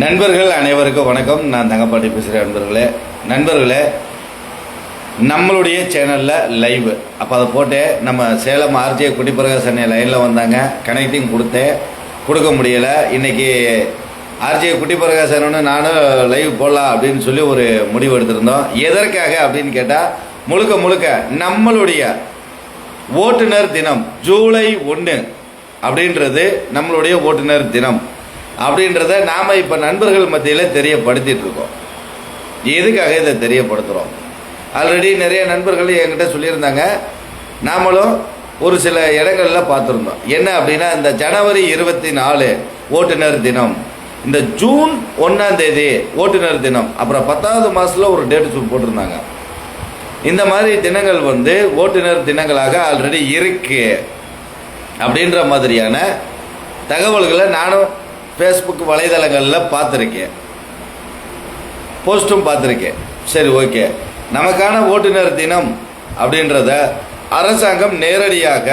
நண்பர்கள் அனைவருக்கும் வணக்கம். நான் தங்கப்பாட்டி பேசுகிறேன். நண்பர்களே, நம்மளுடைய சேனலில் லைவ் அப்போ அதை போட்டு நம்ம சேலம் ஆர்ஜே குடிப்பிரகாசன் லைனில் வந்தாங்க. கனெக்டிங் கொடுக்க முடியலை. இன்றைக்கி ஆர்ஜே குடிப்பிரகாசன் நானும் லைவ் போடலாம் அப்படின்னு சொல்லி ஒரு முடிவு எடுத்திருந்தோம். எதற்காக அப்படின்னு கேட்டால், முழுக்க நம்மளுடைய ஓட்டுநர் தினம் ஜூலை 1 அப்படின்றது நம்மளுடைய ஓட்டுநர் தினம் அப்படின்றத நாம் இப்போ நண்பர்கள் மத்தியில் தெரியப்படுத்திட்டு இருக்கோம். எதுக்காக இதை தெரியப்படுத்துகிறோம்? ஆல்ரெடி நிறைய நண்பர்கள் என்கிட்ட சொல்லியிருந்தாங்க. நாமளும் ஒரு சில இடங்களில் பார்த்துருந்தோம். என்ன அப்படின்னா, இந்த ஜனவரி 24 ஓட்டுநர் தினம், இந்த ஜூன் 1 ஓட்டுநர் தினம், அப்புறம் 10வது மாதத்தில் ஒரு டேட்டு போட்டிருந்தாங்க. இந்த மாதிரி தினங்கள் ஓட்டுநர் தினங்களாக ஆல்ரெடி இருக்கு அப்படின்ற மாதிரியான தகவல்களை நானும் ஃபேஸ்புக் வலைதளங்களில் பார்த்துருக்கேன், போஸ்ட்டும் பார்த்துருக்கேன். சரி, ஓகே, நமக்கான ஓட்டுநர் தினம் அப்படின்றத அரசாங்கம் நேரடியாக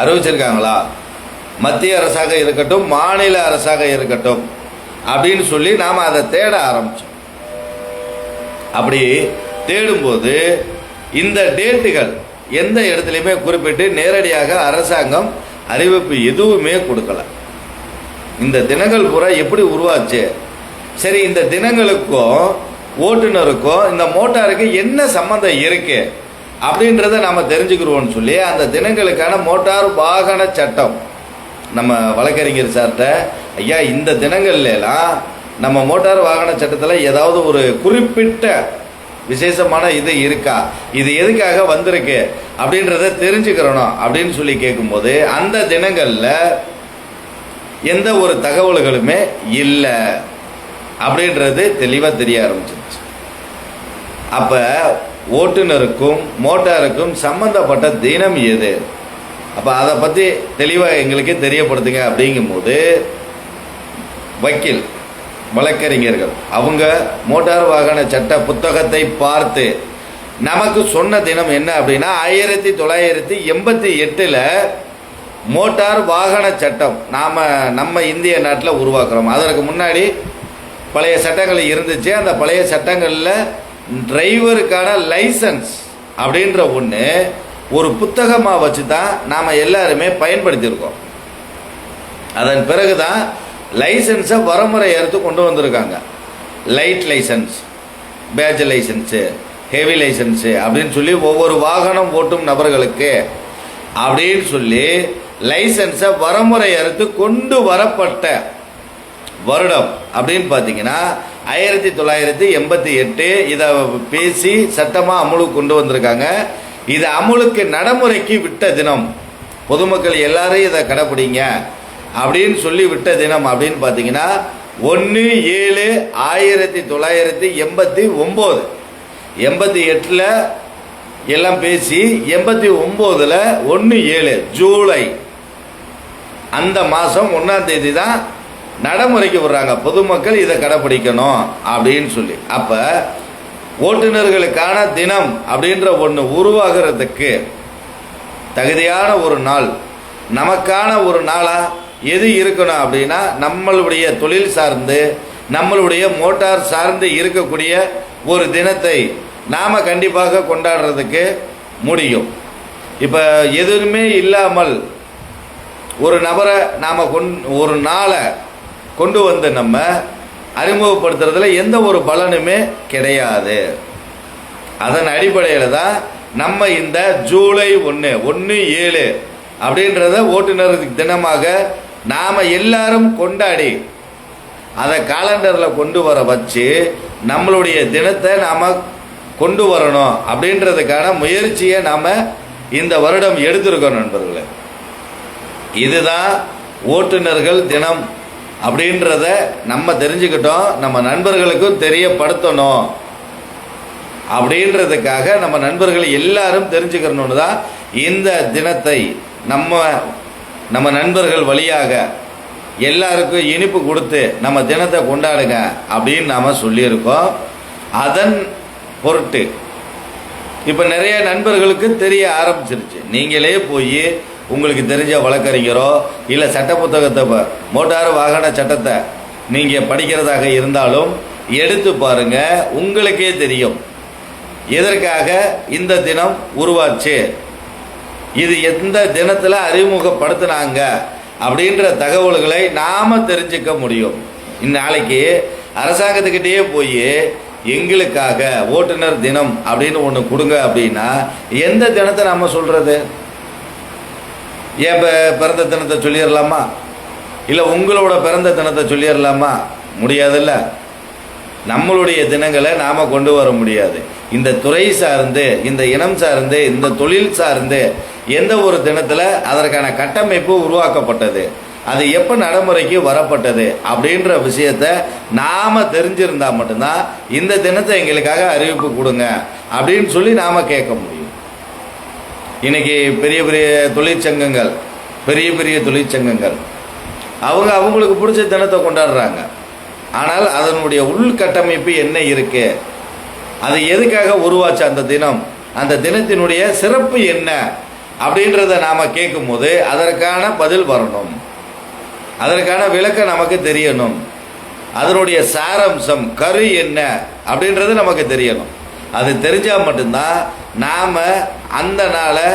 அறிவிச்சிருக்காங்களா? மத்திய அரசாக இருக்கட்டும், மாநில அரசாக இருக்கட்டும் அப்படின்னு சொல்லி நாம் அதை தேட ஆரம்பித்தோம். அப்படி தேடும்போது இந்த டேட்டுகள் எந்த இடத்துலையுமே குறிப்பிட்டு நேரடியாக அரசாங்கம் அறிவிப்பு எதுவுமே கொடுக்கல. இந்த தினங்கள் பூரா எப்படி உருவாச்சு? சரி, இந்த தினங்களுக்கும் ஓட்டுநருக்கும் இந்த மோட்டாருக்கு என்ன சம்மந்தம் இருக்கு அப்படின்றத நம்ம தெரிஞ்சுக்கிறோம்னு சொல்லி அந்த தினங்களுக்கான மோட்டார் வாகன சட்டம் நம்ம வழக்கறிஞர் சார்கிட்ட, ஐயா இந்த தினங்கள்லாம் நம்ம மோட்டார் வாகன சட்டத்தில் ஏதாவது ஒரு குறிப்பிட்ட விசேஷமான இது இருக்கா, இது எதுக்காக வந்திருக்கு அப்படின்றத தெரிஞ்சுக்கிறணும் அப்படின்னு சொல்லி கேட்கும்போது, அந்த தினங்களில் எந்த ஒரு தகவல்களுமே இல்லை அப்படின்றது தெளிவாக தெரிய ஆரம்பிச்சிருச்சு. அப்போ ஓட்டுநருக்கும் மோட்டாருக்கும் சம்பந்தப்பட்ட தினம் எது? அப்போ அதை பற்றி தெளிவாக எங்களுக்கு தெரியப்படுத்துங்க அப்படிங்கும்போது, வழக்கறிஞர்கள் அவங்க மோட்டார் வாகன சட்ட புத்தகத்தை பார்த்து நமக்கு சொன்ன தினம் என்ன அப்படின்னா, 1988 மோட்டார் வாகன சட்டம் நம்ம இந்திய நாட்டில் உருவாக்குறோம். அதற்கு முன்னாடி பழைய சட்டங்கள் இருந்துச்சு. அந்த பழைய சட்டங்களில் டிரைவருக்கான லைசன்ஸ் அப்படின்ற ஒன்று ஒரு புத்தகமாக வச்சு தான் நாம் எல்லாருமே பயன்படுத்தியிருக்கோம். அதன் பிறகு தான் லைசன்ஸை வரமுறை எடுத்து கொண்டு வந்திருக்காங்க. Light licence, badge licence, heavy licence அப்படின்னு சொல்லி ஒவ்வொரு வாகனம் ஓட்டும் நபர்களுக்கு அப்படின்னு சொல்லி லைசன்ஸை வரமுறை அறுத்து கொண்டு வரப்பட்ட வருடம் அப்படின்னு பார்த்தீங்கன்னா 1988. இதை பேசி சட்டமாக அமுலுக்கு கொண்டு வந்திருக்காங்க. இது அமுலுக்கு நடைமுறைக்கு விட்ட தினம், பொதுமக்கள் எல்லாரும் இதை கடைப்பிடிங்க அப்படின்னு சொல்லி விட்ட தினம் அப்படின்னு பார்த்தீங்கன்னா 1/7/1989. 88 எல்லாம் பேசி 89 1/7 ஜூலை அந்த மாதம் 1 தான் நடைமுறைக்கு விடுறாங்க. பொதுமக்கள் இதை கடைப்பிடிக்கணும் அப்படின்னு சொல்லி. அப்போ ஓட்டுநர்களுக்கான தினம் அப்படின்ற ஒன்று உருவாகிறதுக்கு தகுதியான ஒரு நாள், நமக்கான ஒரு நாளாக எது இருக்கணும் அப்படின்னா, நம்மளுடைய தொழில் சார்ந்து நம்மளுடைய மோட்டார் சார்ந்து இருக்கக்கூடிய ஒரு தினத்தை நாம் கண்டிப்பாக கொண்டாடுறதுக்கு முடியும். இப்போ எதுவுமே இல்லாமல் ஒரு நபரை நாம் ஒரு நாளை கொண்டு வந்து நம்ம அறிமுகப்படுத்துறதுல எந்த ஒரு பலனுமே கிடையாது. அதன் அடிப்படையில் தான் நம்ம இந்த ஜூலை 1/7 அப்படின்றத ஓட்டுநர் தினமாக நாம் எல்லாரும் கொண்டாடி அதை காலண்டரில் கொண்டு வர வச்சு நம்மளுடைய தினத்தை நாம் கொண்டு வரணும் அப்படின்றதுக்கான முயற்சியை நாம் இந்த வருடம் எடுத்திருக்கோம் நண்பர்களே. இதுதான் ஓட்டுநர்கள் தினம் அப்படின்றத நம்ம தெரிஞ்சுக்கிட்டோம், நம்ம நண்பர்களுக்கும் தெரியப்படுத்தணும் அப்படின்றதுக்காக நம்ம நண்பர்கள் எல்லாரும் தெரிஞ்சுக்கிறணுன்னு தான் இந்த தினத்தை நம்ம நண்பர்கள் வழியாக எல்லாருக்கும் இனிப்பு கொடுத்து நம்ம தினத்தை கொண்டாடுங்க அப்படின்னு நாம் சொல்லியிருக்கோம். அதன் பொருட்டு இப்போ நிறைய நண்பர்களுக்கு தெரிய ஆரம்பிச்சிருச்சு. நீங்களே போய் உங்களுக்கு தெரிஞ்ச வழக்கறிஞரோ இல்லை சட்ட புத்தகத்தை மோட்டார் வாகன சட்டத்தை நீங்கள் படிக்கிறதாக இருந்தாலும் எடுத்து பாருங்க, உங்களுக்கே தெரியும் எதற்காக இந்த தினம் உருவாச்சு, இது எந்த தினத்தில் அறிமுகப்படுத்தினாங்க அப்படின்ற தகவல்களை நாம் தெரிஞ்சுக்க முடியும். இந்நாளைக்கு அரசாங்கத்துக்கிட்டே போய் எங்களுக்காக ஓட்டுநர் தினம் அப்படின்னு ஒன்று கொடுங்க அப்படின்னா எந்த தினத்தை நம்ம சொல்கிறது? ஏன் பிறந்த தினத்தை சொல்லிடலாமா? இல்லை உங்களோட பிறந்த தினத்தை சொல்லிடலாமா? முடியாதுல்ல. நம்மளுடைய தினங்களை நாம் கொண்டு வர முடியாது. இந்த துறை சார்ந்து, இந்த இனம் சார்ந்து, இந்த தொழில் சார்ந்து எந்த ஒரு தினத்தில் அதற்கான கட்டமைப்பு உருவாக்கப்பட்டது, அது எப்போ நடைமுறைக்கு வரப்பட்டது அப்படின்ற விஷயத்தை நாம் தெரிஞ்சிருந்தால் மட்டும்தான் இந்த தினத்தை எங்களுக்காக அறிவிப்பு கொடுங்க அப்படின்னு சொல்லி நாம் கேட்க முடியும். இன்னைக்கு பெரிய பெரிய தொழிற்சங்கங்கள், பெரிய பெரிய தொழிற்சங்கங்கள் அவங்களுக்கு பிடிச்ச தினத்தை கொண்டாடுறாங்க. ஆனால் அதனுடைய உள்கட்டமைப்பு என்ன இருக்கு, அது எதுக்காக உருவாச்சு அந்த தினம், அந்த தினத்தினுடைய சிறப்பு என்ன அப்படின்றத நாம் கேட்கும்போது அதற்கான பதில் வரணும், அதற்கான விளக்கம் நமக்கு தெரியணும், அதனுடைய சாரம்சம் கரு என்ன அப்படின்றது நமக்கு தெரியணும். அது தெரிஞ்சால் மட்டும்தான் நாம் அந்த நாளை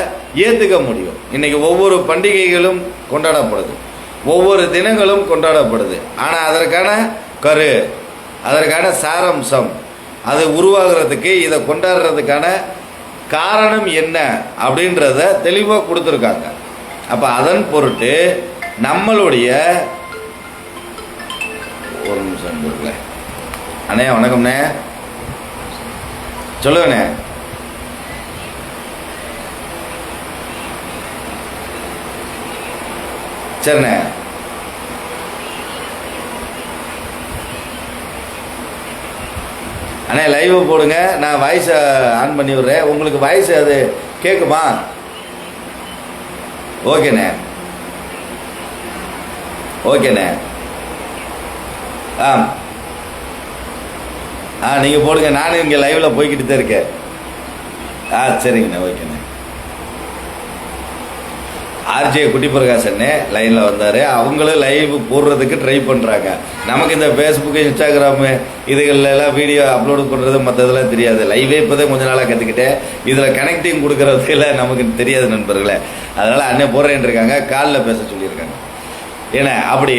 ஏற்றுக்க முடியும். இன்றைக்கி ஒவ்வொரு பண்டிகைகளும் கொண்டாடப்படுது, ஒவ்வொரு தினங்களும் கொண்டாடப்படுது. ஆனால் அதற்கான கரு, அதற்கான சாரம்சம், அது உருவாகிறதுக்கு, இதை கொண்டாடுறதுக்கான காரணம் என்ன அப்படின்றத தெளிவாக கொடுத்துருக்காங்க. அப்போ அதன் பொருட்டு நம்மளுடைய ஒரு நிமிஷம் இருக்குல்ல அண்ணே, வணக்கம்ண்ணே, சொல்லுங்கண்ணே. சரிண்ணே, அண்ணே லைவ் போடுங்க, நான் வாய்ஸை ஆன் பண்ணி விடுறேன். உங்களுக்கு வாய்ஸ் அது கேட்குமா? ஓகேண்ணே, ஓகேண்ணே. நீங்கள் போடுங்க, நானும் இங்கே லைவில் போய்கிட்டு தான் இருக்கேன். சரிங்கண்ணே, ஓகேண்ணே. ஆர்ஜே குட்டி பிரகாஷண்ணே லைனில் வந்தார். அவங்களும் லைவ் போடுறதுக்கு ட்ரை பண்ணுறாங்க. நமக்கு இந்த ஃபேஸ்புக்கு, இன்ஸ்டாகிராமு இதுகளெல்லாம் வீடியோ அப்லோடு பண்ணுறது மற்றதெல்லாம் தெரியாது. லைவே இப்போ தான் கொஞ்ச நாளாக கற்றுக்கிட்டேன். இதில் கனெக்டிங் கொடுக்குறதுல நமக்கு தெரியாது நண்பர்களே. அதனால் அண்ணே போடுறேன்னு இருக்காங்க, காலில் பேச சொல்லியிருக்காங்க. ஏன்னா அப்படி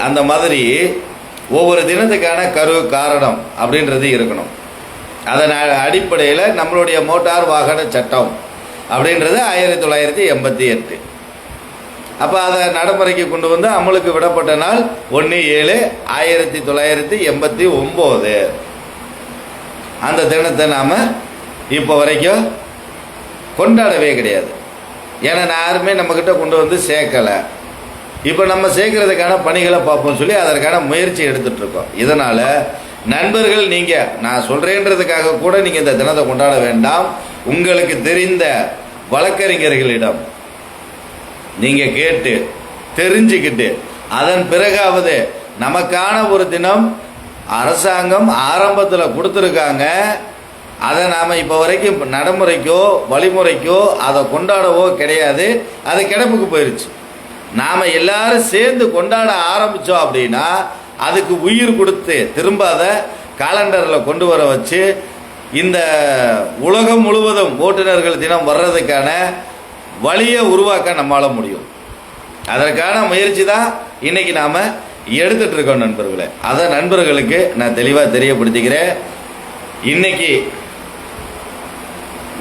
அந்த மாதிரி ஒவ்வொரு தினத்துக்கான கரு காரணம் அப்படின்றது இருக்கணும். அதன் அடிப்படையில் நம்மளுடைய மோட்டார் வாகன சட்டம் அப்படின்றது 1988. அப்போ அதை நடைமுறைக்கு கொண்டு வந்து அமலுக்கு விடப்பட்ட நாள் 1/7/1989. அந்த தினத்தை நாம் இப்போ வரைக்கும் கொண்டாடவே கிடையாது. ஏன்னா யாருமே நம்மக்கிட்ட கொண்டு வந்து சேர்க்கலை. இப்போ நம்ம சேர்க்கறதுக்கான பணிகளை பார்ப்போம் சொல்லி அதற்கான முயற்சி எடுத்துகிட்ருக்கோம். இதனால் நண்பர்கள், நீங்கள் நான் சொல்கிறேன்றதுக்காக கூட நீங்கள் இந்த தினத்தை கொண்டாட வேண்டாம். உங்களுக்கு தெரிந்த வழக்கறிஞர்களிடம் நீங்கள் கேட்டு தெரிஞ்சுக்கிட்டு அதன் பிறகாவது நமக்கான ஒரு தினம் அரசாங்கம் ஆரம்பத்தில் கொடுத்துருக்காங்க, அதை நாம் இப்போ வரைக்கும் நடைமுறைக்கோ வழிமுறைக்கோ அதை கொண்டாடவோ கிடையாது. அது கிடப்புக்கு போயிடுச்சு. நாம் எல்லாரும் சேர்ந்து கொண்டாட ஆரம்பித்தோம் அப்படின்னா அதுக்கு உயிர் கொடுத்து திரும்ப அதை காலண்டரில் கொண்டு வர வச்சு இந்த உலகம் முழுவதும் ஓட்டுநர்கள் தினம் வர்றதுக்கான வழியை உருவாக்க நம்மளால் முடியும். அதற்கான முயற்சி தான் இன்றைக்கி நாம் எடுத்துகிட்ருக்கோம் நண்பர்களே. அதை நண்பர்களுக்கு நான் தெளிவாக தெரியப்படுத்திக்கிறேன். இன்றைக்கி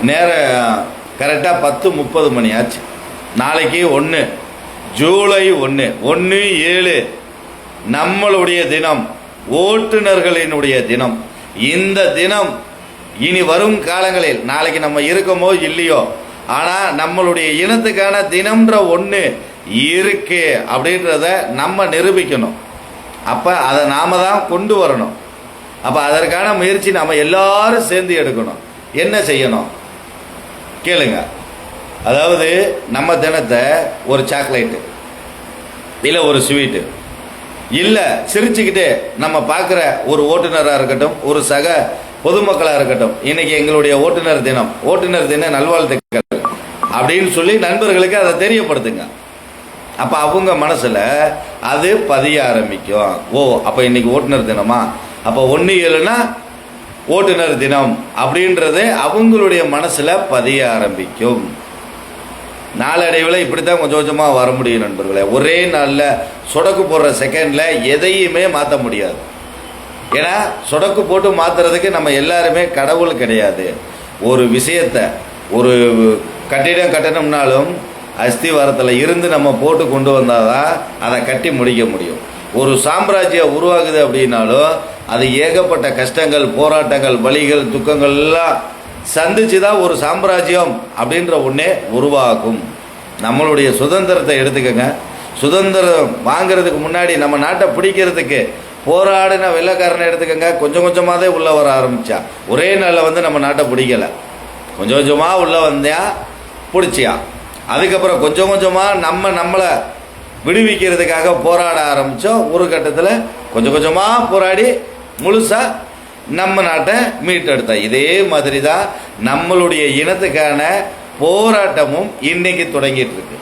நேரம் கரெக்டாக 10:30 மணி ஆச்சு. நாளைக்கு 1 ஜூலை 1/7 நம்மளுடைய தினம், ஓட்டுநர்களினுடைய தினம். இந்த தினம் இனி வரும் காலங்களில் நாளைக்கு நம்ம இருக்கமோ இல்லையோ, ஆனால் நம்மளுடைய இனத்துக்கான தினம்ன்ற ஒன்று இருக்கு அப்படின்றத நம்ம நிரூபிக்கணும். அப்போ அதை நாம் தான் கொண்டு வரணும். அப்போ அதற்கான முயற்சி நம்ம எல்லாரும் சேர்ந்து எடுக்கணும். என்ன செய்யணும் கேளுங்க. அதாவது நம்ம தினத்தை ஒரு சாக்லேட்டு இல்லை ஒரு ஸ்வீட்டு இல்லை சிரிச்சுக்கிட்டு நம்ம பார்க்குற ஒரு ஓட்டுநராக இருக்கட்டும், ஒரு சக பொதுமக்களாக இருக்கட்டும், இன்னைக்கு எங்களுடைய ஓட்டுநர் தினம், ஓட்டுநர் தின நல்வாழ்த்துக்கள் அப்படின்னு சொல்லி நண்பர்களுக்கு அதை தெரியப்படுத்துங்க. அப்போ அவங்க மனசில் அது பதிய ஆரம்பிக்கும். ஓ, அப்போ இன்னைக்கு ஓட்டுநர் தினமா, அப்போ 1/7னா ஓட்டுநர் தினம் அப்படின்றது அவங்களுடைய மனசில் பதிய ஆரம்பிக்கும். நாளடைவில் இப்படி தான் கொஞ்சம் கொஞ்சமாக வர முடியும் நண்பர்களே. ஒரே நாளில் சொடக்கு போடுற செகண்டில் எதையுமே மாற்ற முடியாது. ஏன்னா சொடக்கு போட்டு மாற்றுறதுக்கு நம்ம எல்லாருமே கடவுள் கிடையாது. ஒரு விஷயத்தை, ஒரு கட்டிடம் கட்டணும்னாலும் அஸ்திவாரத்தில் இருந்து நம்ம போட்டு கொண்டு வந்தால் தான் அதை கட்டி முடிக்க முடியும். ஒரு சாம்ராஜ்யம் உருவாகுது அப்படின்னாலும் அது ஏகப்பட்ட கஷ்டங்கள், போராட்டங்கள், வலிகள், துக்கங்கள் எல்லாம் சந்திச்சு தான் ஒரு சாம்ராஜ்யம் அப்படின்ற ஒன்றே உருவாகும். நம்மளுடைய சுதந்திரத்தை எடுத்துக்கங்க. சுதந்திரம் வாங்கிறதுக்கு முன்னாடி நம்ம நாட்டை பிடிக்கிறதுக்கு போராடின வெள்ளைக்காரனை எடுத்துக்கங்க. கொஞ்சம் கொஞ்சமாக உள்ள வர ஆரம்பிச்சா. ஒரே நாளில் நம்ம நாட்டை பிடிக்கலை. கொஞ்சம் கொஞ்சமாக உள்ள வந்தியா பிடிச்சியா. அதுக்கப்புறம் கொஞ்சம் கொஞ்சமாக நம்மளை விடுவிக்கிறதுக்காக போராட ஆரம்பித்தோம். ஒரு கட்டத்தில் கொஞ்சம் கொஞ்சமாக போராடி முழுசாக நம்ம நாட்டை மீட்டெடுத்தோம். இதே மாதிரி தான் நம்மளுடைய இனத்துக்கான போராட்டமும் இன்னைக்கு தொடங்கிட்டு இருக்கு.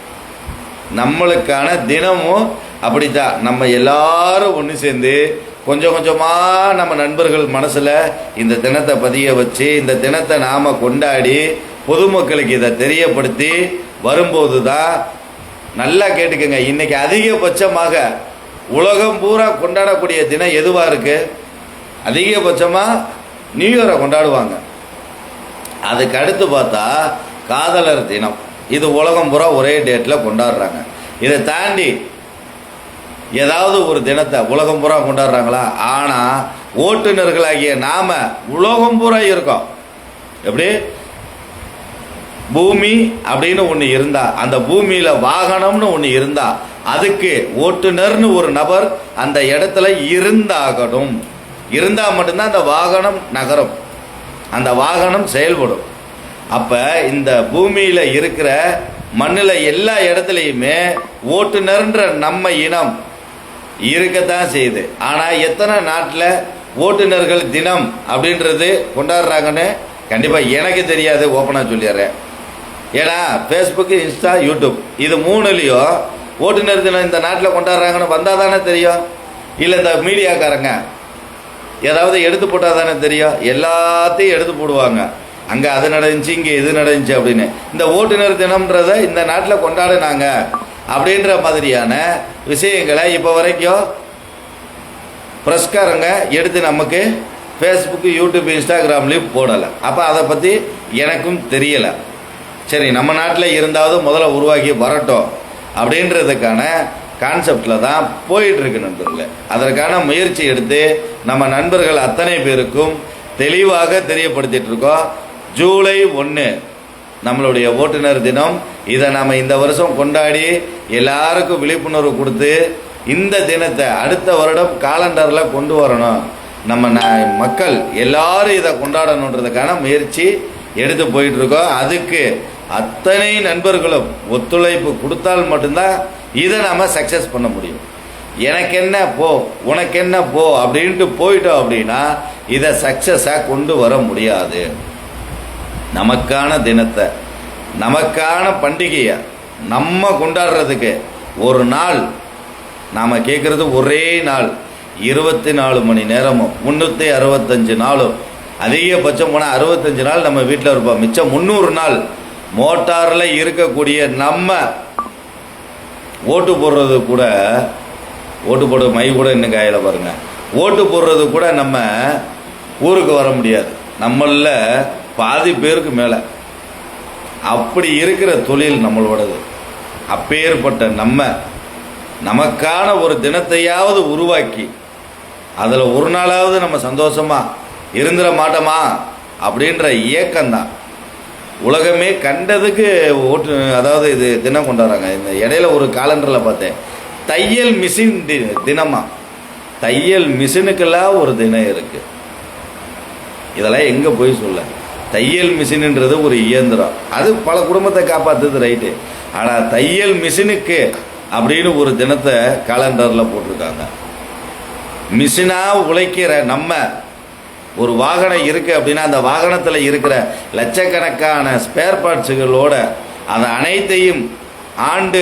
நம்மளுக்கான தினமும் அப்படித்தான். நம்ம எல்லாரும் ஒன்று சேர்ந்து கொஞ்சம் கொஞ்சமாக நம்ம நண்பர்கள் மனசில் இந்த தினத்தை பதிய வச்சு, இந்த தினத்தை நாம் கொண்டாடி பொதுமக்களுக்கு இதை தெரியப்படுத்தி வரும்போது தான், நல்லா கேட்டுக்கோங்க, இன்னைக்கு அதிகபட்சமாக உலகம் பூரா கொண்டாடக்கூடிய தினம் எதுவாக இருக்கு? அதிகபட்சமாக நியூ இயரை கொண்டாடுவாங்க. அதுக்கு அடுத்து பார்த்தா காதலர் தினம். இது உலகம் பூரா ஒரே டேட்டில் கொண்டாடுறாங்க. இதை தாண்டி ஏதாவது ஒரு தினத்தை உலகம் பூரா கொண்டாடுறாங்களா? ஆனால் ஓட்டுநர்களாகிய நாம உலகம் பூரா இருக்கோம். எப்படி? பூமி அப்படின்னு ஒன்று இருந்தா, அந்த பூமியில் வாகனம்னு ஒன்று இருந்தா, அதுக்கு ஓட்டுநர்னு ஒரு நபர் அந்த இடத்துல இருந்தாகணும். இருந்தால் மட்டும்தான் அந்த வாகனம் நகரும், அந்த வாகனம் செயல்படும். அப்போ இந்த பூமியில் இருக்கிற மண்ணில் எல்லா இடத்துலையுமே ஓட்டுநர்ன்ற நம்ம இனம் இருக்கத்தான் செய்யுது. ஆனால் எத்தனை நாட்டில் ஓட்டுநர்கள் தினம் அப்படின்றது கொண்டாடுறாங்கன்னு கண்டிப்பாக எனக்கு தெரியாது, ஓப்பனாக சொல்லிடுறேன். ஏன்னா ஃபேஸ்புக்கு, இன்ஸ்டா, யூடியூப் இது 3லையும் ஓட்டுநர் தினம் இந்த நாட்டில் கொண்டாடுறாங்கன்னு வந்தால் தானே தெரியும். இல்லை இந்த மீடியாக்காரங்க ஏதாவது எடுத்து போட்டால் தானே தெரியும். எல்லாத்தையும் எடுத்து போடுவாங்க. அங்கே அது நடந்துச்சு, இங்கே இது நடந்துச்சு அப்படின்னு. இந்த ஓட்டுநர் தினம்ன்றதை இந்த நாட்டில் கொண்டாடினாங்க அப்படின்ற மாதிரியான விஷயங்களை இப்போ வரைக்கும் ப்ரெஸ்காரங்க எடுத்து நமக்கு ஃபேஸ்புக்கு, யூடியூப், இன்ஸ்டாகிராம்லேயும் போடலை. அப்போ அதை பற்றி எனக்கும் தெரியலை. சரி, நம்ம நாட்டில் இருந்தாவது முதல்ல உருவாக்கி வரட்டும் அப்படின்றதுக்கான கான்செப்டில் தான் போயிட்டுருக்கு நண்பர்களே. அதற்கான முயற்சி எடுத்து நம்ம நண்பர்கள் அத்தனை பேருக்கும் தெளிவாக தெரியப்படுத்திட்டு இருக்கோம். ஜூலை 1 நம்மளுடைய ஓட்டுநர் தினம். இதை நம்ம இந்த வருஷம் கொண்டாடி எல்லாருக்கும் விழிப்புணர்வு கொடுத்து இந்த தினத்தை அடுத்த வருடம் காலண்டரில் கொண்டு வரணும். நம்ம மக்கள் எல்லாரும் இதை கொண்டாடணுன்றதுக்கான முயற்சி எடுத்து போயிட்டு இருக்கோம். அதுக்கு அத்தனை நண்பர்களும் ஒத்துழைப்பு கொடுத்தால் மட்டும்தான் இதை நம்ம சக்ஸஸ் பண்ண முடியும். எனக்கு என்ன போ, உனக்கு என்ன போ அப்படின்ட்டு போயிட்டோம் அப்படின்னா இதை சக்ஸஸாக கொண்டு வர முடியாது. நமக்கான தினத்தை, நமக்கான பண்டிகையை நம்ம கொண்டாடுறதுக்கு ஒரு நாள் நாம் கேட்குறது, ஒரே நாள் 24 மணி நேரமும் 365 நாளும், அதிகபட்சம் போனால் 65 நாள் நம்ம வீட்டில் இருப்போம். மிச்சம் 300 நாள் மோட்டாரில் இருக்கக்கூடிய நம்ம ஓட்டு போடுறது கூட, ஓட்டு போட மை கூட இன்னும் காயில் பாருங்க, ஓட்டு போடுறது கூட நம்ம ஊருக்கு வர முடியாது. நம்மள பாதி பேருக்கு மேலே அப்படி இருக்கிற தொழில் நம்மளோடது. அப்பேற்பட்ட நமக்கான ஒரு தினத்தையாவது உருவாக்கி அதில் ஒரு நாளாவது நம்ம சந்தோஷமாக இருந்துட மாட்டோமா அப்படின்ற இயக்கம்தான். உலகமே கண்டதுக்கு ஓட்டு, அதாவது இது தினம் கொண்டாடுறாங்க. இந்த இடையில ஒரு காலண்டரில் பார்த்தேன், தையல் மிஷின் தினமா. தையல் மிஷினுக்கெல்லாம் ஒரு தினம் இருக்குது. இதெல்லாம் எங்கே போய் சொல்ல. தையல் மிஷின்ன்றது ஒரு இயந்திரம், அது பல குடும்பத்தை காப்பாற்றுது, ரைட்டு. ஆனால் தையல் மிஷினுக்கு அப்படின்னு ஒரு தினத்தை காலண்டரில் போட்டிருக்காங்க. மிஷினாக உழைக்கிற நம்ம ஒரு வாகனம் இருக்குது அப்படின்னா அந்த வாகனத்தில் இருக்கிற லட்சக்கணக்கான ஸ்பேர் பார்ட்ஸுகளோட அதை அனைத்தையும் ஆண்டு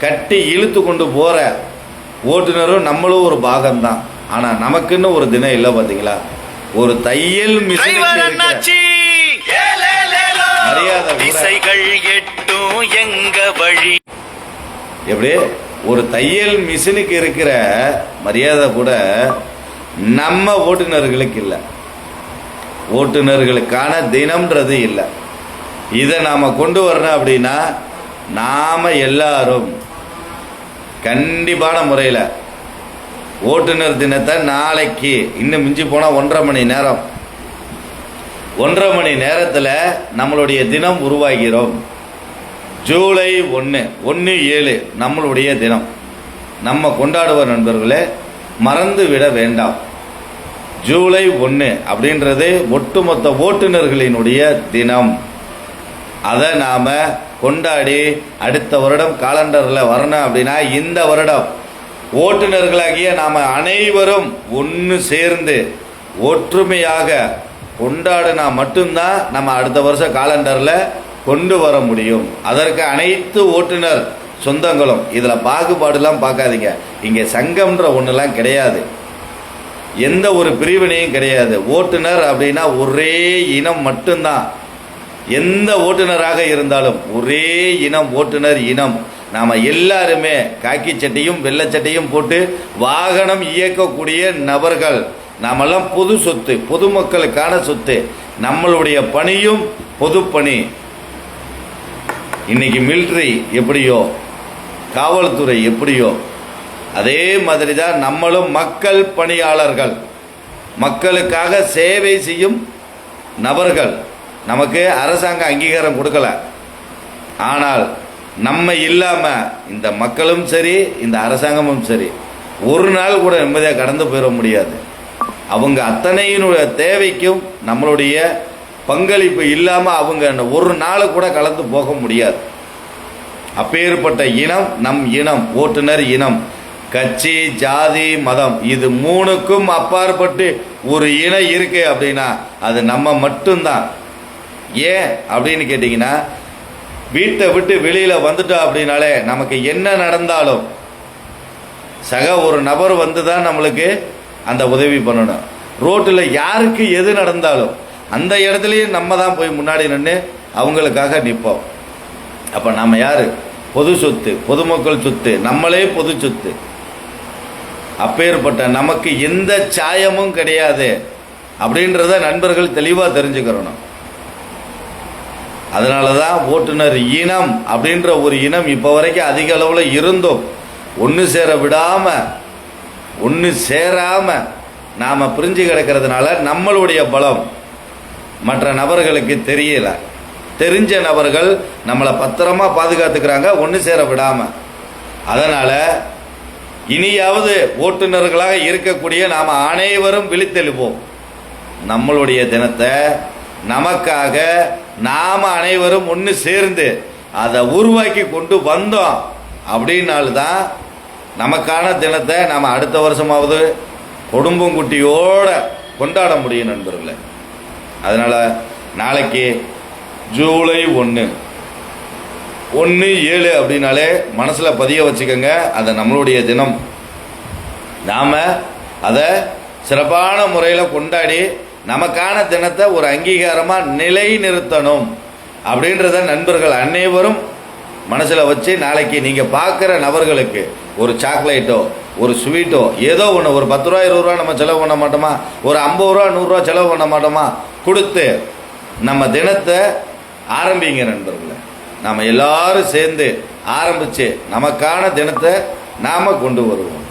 கட்டி இழுத்து கொண்டு போகிற ஓட்டுநரும் நம்மளும் ஒரு பாகம்தான். ஆனால் நமக்குன்னு ஒரு தினம் இல்லை பார்த்தீங்களா? ஒரு தையல் மிஷின் எப்படி ஒரு தையல் மிஷினுக்கு இருக்கிற மரியாதை கூட நம்ம ஓட்டுநர்களுக்கு இல்லை. ஓட்டுநர்களுக்கான தினம்ன்றது இல்லை. இதை நாம் கொண்டு வரணும் அப்படின்னா நாம் எல்லாரும் கண்டிப்பான முறையில் ஓட்டுநர் தினத்தை நாளைக்கு இன்னும் மிஞ்சி போனால் 1.5 மணி நேரம் 1.5 மணி நேரத்தில் நம்மளுடைய தினம் உருவாகிறோம். ஜூலை 1/7 நம்மளுடைய தினம் நம்ம கொண்டாடுவோம் நண்பர்களே, மறந்து விட வேண்டாம். ஜூலை 1 அப்படின்றது ஒட்டுமொத்த ஓட்டுநர்களினுடைய தினம். அதை நாம் கொண்டாடி அடுத்த வருடம் காலண்டரில் வரணும் அப்படின்னா இந்த வருடம் ஓட்டுநர்களாகிய நாம் அனைவரும் ஒன்று சேர்ந்து ஒற்றுமையாக கொண்டாடினா மட்டும்தான் நம்ம அடுத்த வருஷம் காலண்டரில் கொண்டு வர முடியும். அதற்கு அனைத்து ஓட்டுநர் சொந்தங்களும் இதில் பாகுபாடுலாம் பார்க்காதீங்க. இங்கே சங்கம்ன்ற ஒன்றுலாம் கிடையாது, எந்த ஒரு பிரிவினையும் கிடையாது. ஓட்டுநர் அப்படின்னா ஒரே இனம் மட்டும்தான். எந்த ஓட்டுநராக இருந்தாலும் ஒரே இனம், ஓட்டுநர் இனம். நாம் எல்லாருமே காக்கி சட்டையும் வெள்ளை சட்டையும் போட்டு வாகனம் இயக்கக்கூடிய நபர்கள். நாமெல்லாம் பொது சொத்து, பொதுமக்களுக்கான சொத்து. நம்மளுடைய பணியும் பொது பணி. இன்னைக்கு மிலிட்ரி எப்படியோ, காவல்துறை எப்படியோ, அதே மாதிரி தான் நம்மளும் மக்கள் பணியாளர்கள், மக்களுக்காக சேவை செய்யும் நபர்கள். நமக்கு அரசாங்க அங்கீகாரம் கொடுக்கல, ஆனால் நம்ம இல்லாமல் இந்த மக்களும் சரி இந்த அரசாங்கமும் சரி ஒரு நாள் கூட நிம்மதியாக கடந்து போயிட முடியாது. அவங்க அத்தனையினுடைய தேவைக்கும் நம்மளுடைய பங்களிப்பு இல்லாமல் அவங்க ஒரு நாள் கூட கலந்து போக முடியாது. அப்பேற்பட்ட இனம் நம் இனம், ஓட்டுநர் இனம். கட்சி, ஜாதி, மதம் இது 3க்கும் அப்பாற்பட்டு ஒரு இனம் இருக்கு அப்படின்னா அது நம்ம மட்டும்தான். ஏன் அப்படின்னு கேட்டிங்கன்னா, வீட்டை விட்டு வெளியில் வந்துட்டோம் அப்படின்னாலே நமக்கு என்ன நடந்தாலும் சக ஒரு நபர் வந்து தான் நம்மளுக்கு அந்த உதவி பண்ணணும். ரோட்டில் யாருக்கு எது நடந்தாலும் அந்த இடத்துலையும் நம்ம தான் போய் முன்னாடி நின்று அவங்களுக்காக நிற்போம். அப்போ நம்ம யார்? பொது சொத்து, பொதுமக்கள் சொத்து, நம்மளே பொது சொத்து. அப்பேற்பட்ட நமக்கு எந்த சாயமும் கிடையாது அப்படின்றத நண்பர்கள் தெளிவாக தெரிஞ்சுக்கிறணும். அதனால தான் ஓட்டுநர் இனம் அப்படின்ற ஒரு இனம் இப்போ வரைக்கும் அதிக அளவில் இருந்தோம். ஒன்று சேர விடாமல், ஒன்று சேராமல் நாம் பிரிஞ்சு கிடக்கிறதுனால நம்மளுடைய பலம் மற்ற நபர்களுக்கு தெரியலை. தெரிஞ்ச நபர்கள் நம்மளை பத்திரமா பாதுகாத்துக்கிறாங்க, ஒன்று சேர விடாமல். அதனால் இனியாவது ஓட்டுநர்களாக இருக்கக்கூடிய நாம் அனைவரும் விழித்தெழுவோம். நம்மளுடைய தினத்தை நமக்காக நாம் அனைவரும் ஒன்று சேர்ந்து அதை உருவாக்கி கொண்டு வந்தோம் அப்படின்னால்தான் நமக்கான தினத்தை நாம் அடுத்த வருஷமாவது குடும்பம் குட்டியோட கொண்டாட முடியும் நண்பர்களே. அதனால் நாளைக்கு ஜூலை 1/7 அப்படின்னாலே மனசில் பதிய வச்சுக்கோங்க. அது நம்மளுடைய தினம். நாம் அதை சிறப்பான முறையில் கொண்டாடி நமக்கான தினத்தை ஒரு அங்கீகாரமாக நிலை நிறுத்தணும் அப்படின்றத நண்பர்கள் அனைவரும் மனசில் வச்சு நாளைக்கு நீங்கள் பார்க்குற நபர்களுக்கு ஒரு சாக்லேட்டோ ஒரு ஸ்வீட்டோ ஏதோ ஒன்று, ஒரு 10 ரூபா 20 ரூபா நம்ம செலவு பண்ண மாட்டோமா, ஒரு 50 ரூபா 100 ரூபா செலவு பண்ண மாட்டோமா, கொடுத்து நம்ம தினத்தை ஆரம்பிங்க நண்பர்களே. நாம் எல்லாரும் சேர்ந்து ஆரம்பித்து நமக்கான தினத்தை நாம் கொண்டு வருவோம்.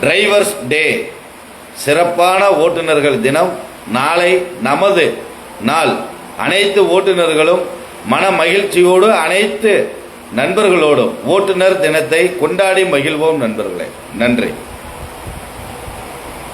டிரைவர்ஸ் டே, சிறப்பான ஓட்டுநர்கள் தினம் நாளை நமது நாள். அனைத்து ஓட்டுநர்களும் மன மகிழ்ச்சியோடு அனைத்து நண்பர்களோடும் ஓட்டுநர் தினத்தை கொண்டாடி மகிழ்வோம் நண்பர்களே. நன்றி.